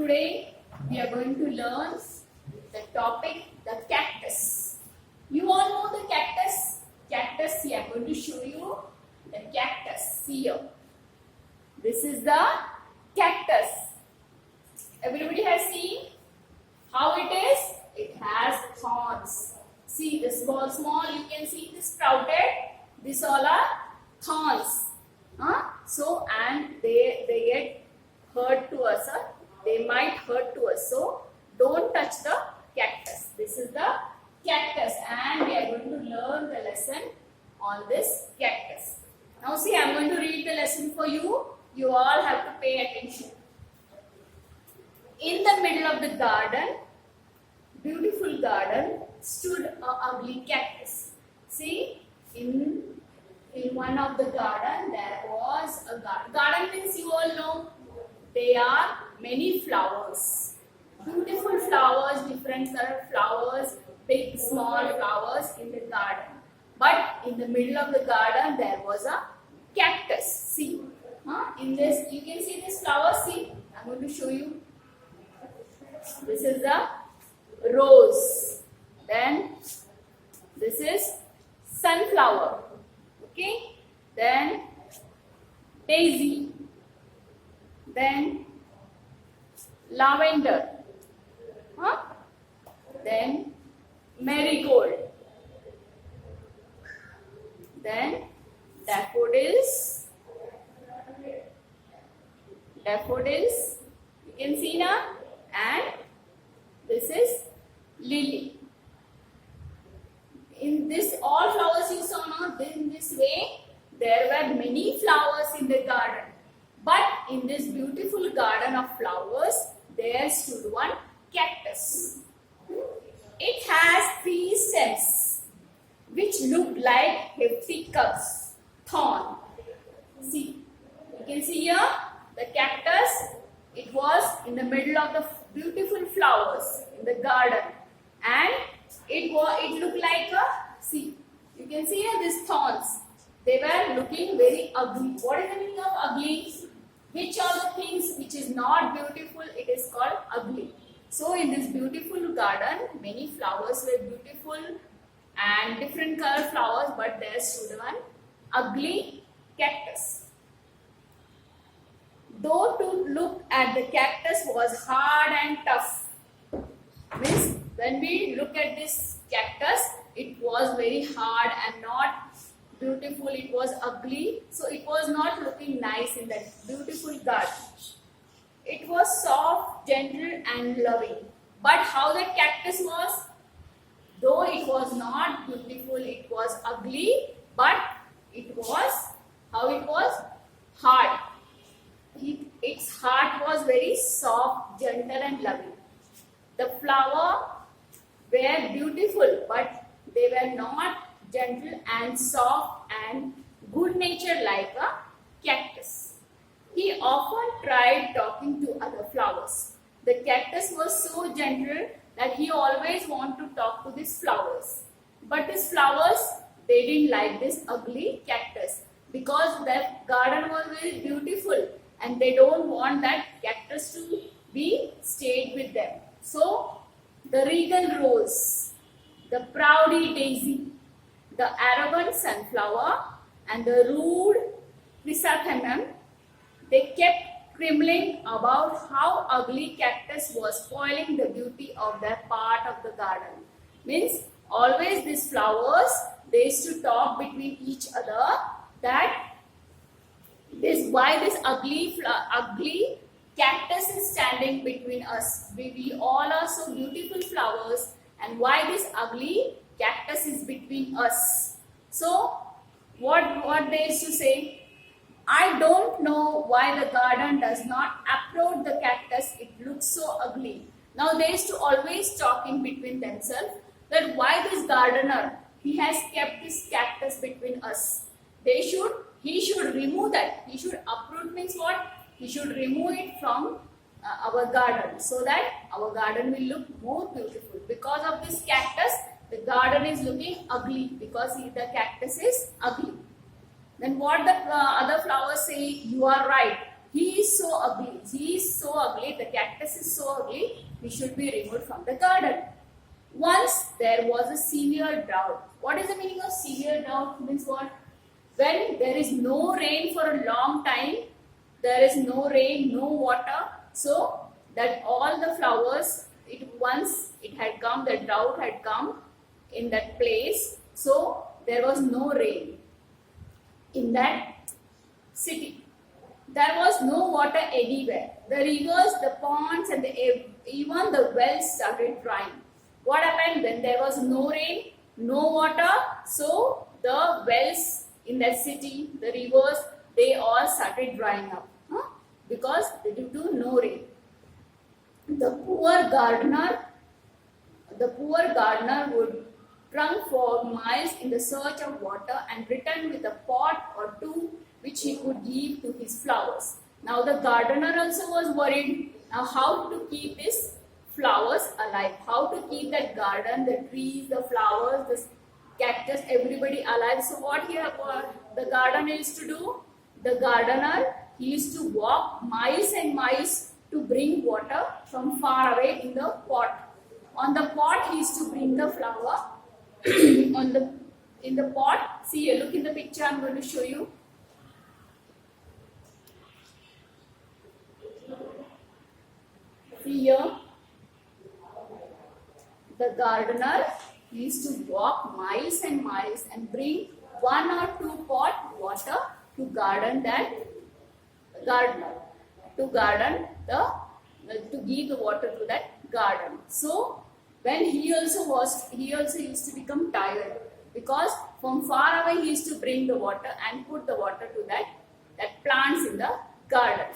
Today we are going to learn the topic, the cactus. You all know the cactus? Cactus, we are going to show you the cactus. See here. This is the cactus. Everybody has seen how it is? It has thorns. See the small, you can see this sprouted. These all are thorns. So, and they get hurt to us. They might hurt to us. So, don't touch the cactus. This is the cactus, and we are going to learn the lesson on this cactus. Now, see, I am going to read the lesson for you. You all have to pay attention. In the middle of the garden, beautiful garden, stood an ugly cactus. See, in one of the garden, there was a garden. Garden means you all know, there are many flowers. Beautiful flowers, different color flowers, big, small flowers in the garden. But in the middle of the garden, there was a cactus. See, in this, you can see this flower. See, I'm going to show you. This is the rose. Then this is sunflower. Okay. Then daisy. Then lavender. Then marigold. Then daffodils. Daffodils. You can see now. And this is lily. In this, all flowers you saw now, in this way, there were many flowers in the garden. But in this beautiful garden of flowers, there stood one cactus. It has 3 stems, which looked like hefty cubs, thorn. See, you can see here, the cactus, it was in the middle of the beautiful flowers in the garden. And it looked like a, see, you can see here these thorns. They were looking very ugly. What is the meaning of ugly? Which are the things which is not beautiful, it is called ugly. So in this beautiful garden, many flowers were beautiful and different color flowers, but there stood one ugly cactus. Though to look at the cactus was hard and tough. Means when we look at this cactus, it was very hard and not beautiful. It was ugly. So it was not looking nice in that beautiful garden. It was soft, gentle and loving. But how the cactus was? Though it was not beautiful, it was ugly. But it was, how it was? Hard. Its heart was very soft, gentle and loving. The flower were beautiful, but they were not gentle and soft and good natured like a cactus. He often tried talking to other flowers. The cactus was so gentle that he always wanted to talk to these flowers. But these flowers, they didn't like this ugly cactus because the garden was very beautiful and they don't want that cactus to be stayed with them. So, the regal rose, the proudy daisy, the arrogant sunflower and the rude chrysanthemum, they kept quibbling about how ugly cactus was spoiling the beauty of their part of the garden. Means always these flowers, they used to talk between each other that why this ugly cactus is standing between us. We all are so beautiful flowers, and why this ugly cactus is between us. So what they used to say? I don't know why the garden does not approach the cactus. It looks so ugly. Now they used to always talk in between themselves that why this gardener, he has kept this cactus between us. He should remove that. He should uproot means what? He should remove it from our garden so that our garden will look more beautiful. Because of this cactus, the garden is looking ugly because the cactus is ugly. Then what the other flowers say? You are right. He is so ugly. He is so ugly. The cactus is so ugly. He should be removed from the garden. Once there was a severe drought. What is the meaning of severe drought? Means what? When there is no rain for a long time, there is no rain, no water, so that all the flowers, once it had come, the drought had come in that place, so there was no rain in that city. There was no water anywhere. The rivers, the ponds, and even the wells started drying. What happened when there was no rain, no water? So the wells in that city, the rivers, they all started drying up, because due to no rain. The poor gardener would run for miles in the search of water and return with a pot or two which he could give to his flowers. Now the gardener also was worried now how to keep these flowers alive, how to keep that garden, the trees, the flowers, the cactus, everybody alive. So what the gardener used to do? The gardener, he used to walk miles and miles to bring water from far away in the pot. On the pot, he used to bring the flower. In the pot, see, look in the picture, I'm going to show you. See here, the gardener used to walk miles and miles and bring 1 or 2 pot water to garden that gardener, to give the water to that garden. So when he also used to become tired, because from far away he used to bring the water and put the water to that plants in the garden.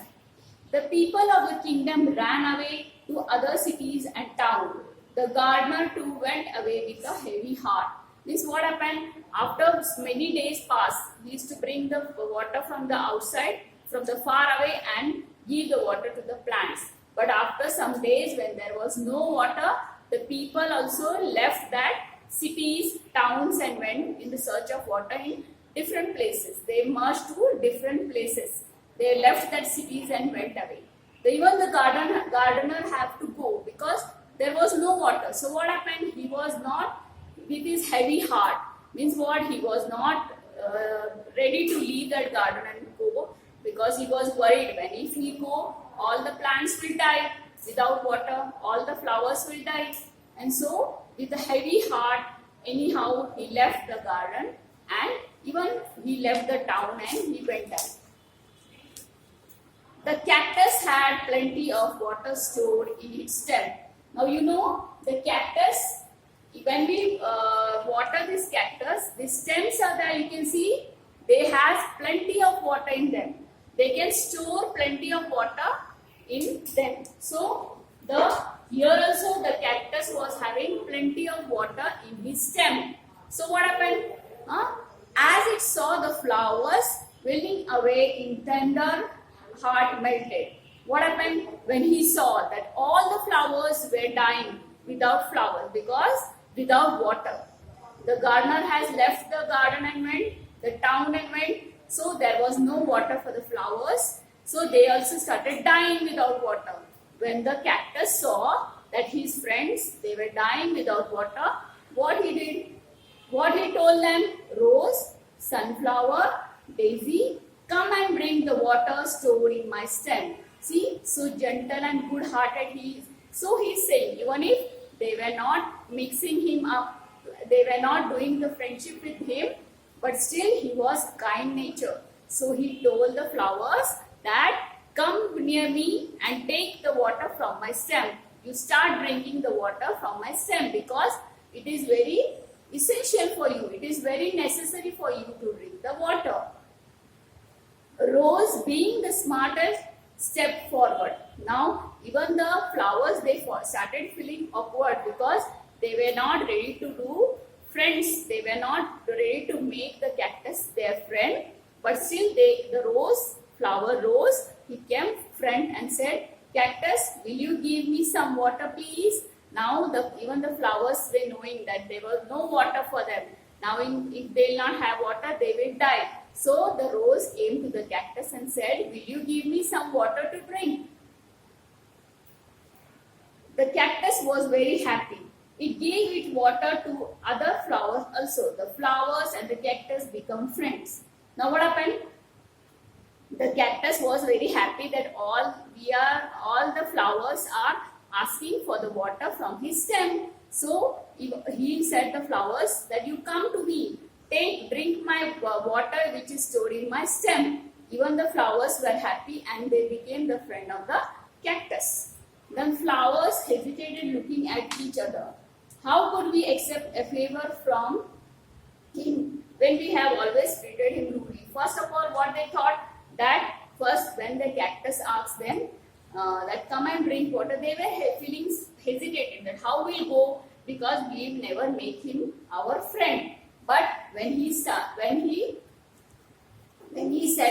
The people of the kingdom ran away to other cities and towns. The gardener too went away with a heavy heart. This what happened after many days passed. He used to bring the water from the outside, from the far away, and give the water to the plants. But after some days, when there was no water, the people also left that cities, towns, and went in the search of water in different places. They marched to different places. They left that cities and went away. Even the gardener have to go because there was no water. So what happened? He was not with his heavy heart. Means what? He was not ready to leave that garden and go, because he was worried when if he go, all the plants will die without water, all the flowers will die. And so with a heavy heart, anyhow he left the garden and even he left the town and he went out. The cactus had plenty of water stored in its stem. Now you know the cactus, when we water this cactus, the stems are there, you can see they have plenty of water in them. They can store plenty of water in them. So here also the cactus was having plenty of water in his stem. So what happened? As it saw the flowers wilting away in tender, heart melted. What happened when he saw that all the flowers were dying without flowers, because without water? The gardener has left the garden and went, the town and went, so there was no water for the flowers. So they also started dying without water. When the cactus saw that his friends, they were dying without water, what he did? What he told them? Rose, sunflower, daisy, come and bring the water stored in my stem. See, so gentle and good-hearted he is. So he is saying, even if they were not mixing him up, they were not doing the friendship with him, but still he was kind nature. So he told the flowers that come near me and take the water from my stem. You start drinking the water from my stem, because it is very essential for you. It is very necessary for you to drink the water. Rose, being the smartest, stepped forward. Now even the flowers, they started feeling awkward because they were not ready to do friends. They were not ready to make the cactus their friend. But still flower rose, he came friend and said, cactus, will you give me some water please? Now even the flowers were knowing that there was no water for them. Now if they will not have water, they will die. So the rose came to the cactus and and said, will you give me some water to drink? The cactus was very happy. It gave it water to other flowers also. The flowers and the cactus become friends. Now what happened? The cactus was very happy that all the flowers are asking for the water from his stem. So he said the flowers that you come to me, drink my water which is stored in my stem. Even the flowers were happy and they became the friend of the cactus. Then flowers hesitated looking at each other. How could we accept a favor from him when we have always treated him rudely? First of all, what they thought, that first when the cactus asked them that come and drink water, they were feeling hesitated that how we'll go, because we'll never make him our friend. But when he said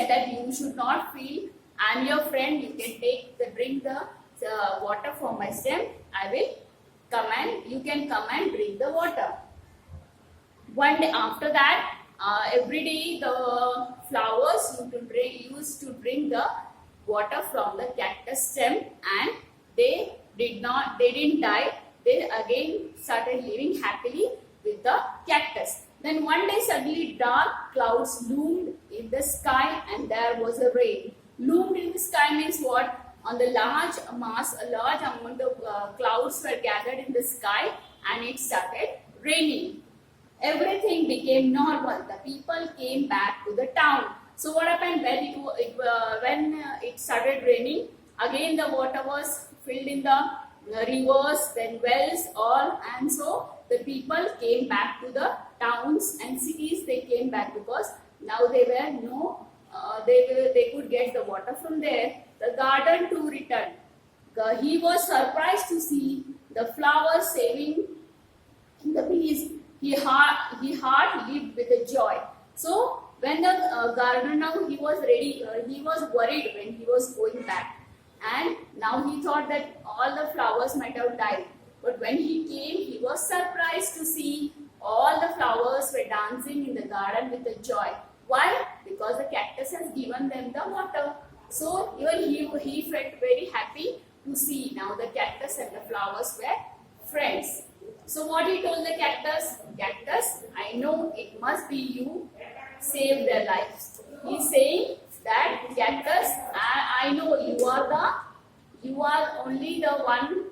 that you should not feel I'm your friend, you can drink the water from my stem, you can come and drink the water. One day after that, every day the flowers used to drink the water from the cactus stem, and they didn't die. They again started living happily with the cactus. Then one day suddenly dark clouds loomed in the sky and there was a rain. Loomed in the sky means what? On the large amount of clouds were gathered in the sky and it started raining. Everything became normal. The people came back to the town. So what happened when it started raining? Again the water was filled in the rivers, then wells, and so the people came back to the towns and cities. They came back because now they could get the water from there. The garden too returned. He was surprised to see the flowers saving the bees. He heart lived with a joy. So when the gardener, he was ready, he was worried when he was going back, and now he thought that all the flowers might have died. But when he came, he was surprised to see all the flowers were dancing in the garden with a joy. Why? Because the cactus has given them the water. So even he felt very happy to see now the cactus and the flowers were friends. So what he told the cactus? Cactus, I know it must be you saved their lives. He's saying that cactus, I know you are only the one,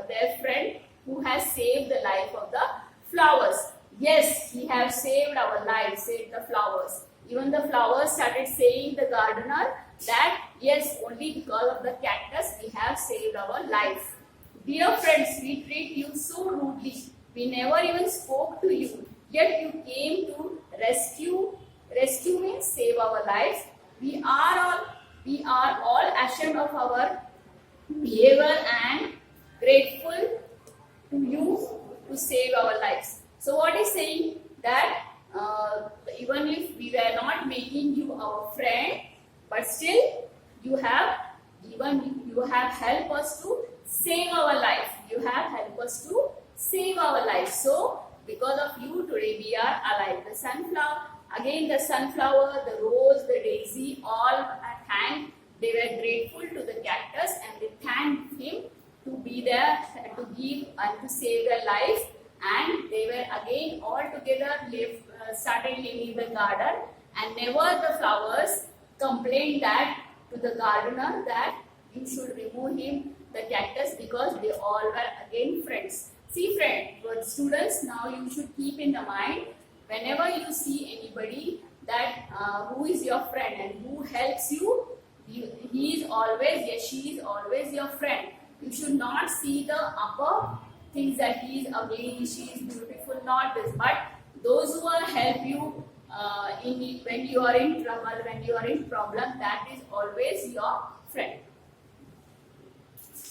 their friend who has saved the life of the flowers. Yes, he has saved our lives, saved the flowers. Even the flowers started saying the gardener that yes, only because of the cactus we have saved our life. Dear friends, we treat you so rudely. We never even spoke to you. Yet you came to rescue. Rescue means save our lives. We are all ashamed of our behavior and grateful to you to save our lives. So what is saying that even if we were not making you our friend, but still you have helped us to save our life. You have helped us to save our life. So because of you today we are alive. The sunflower, again the sunflower, the rose, the daisy, all they were grateful to the cactus and they thanked him to be there, to give and to save their life. And they were again all together started living in the garden, and never the flowers complained that to the gardener that you should remove him, the cactus, because they all were again friends. See friend, for students, now you should keep in the mind, whenever you see anybody that who is your friend and who helps you, he is always, yes, she is always your friend. You should not see the upper things that he is ugly, she is beautiful, not this, but those who will help you when you are in trouble, when you are in problem, that is always your friend.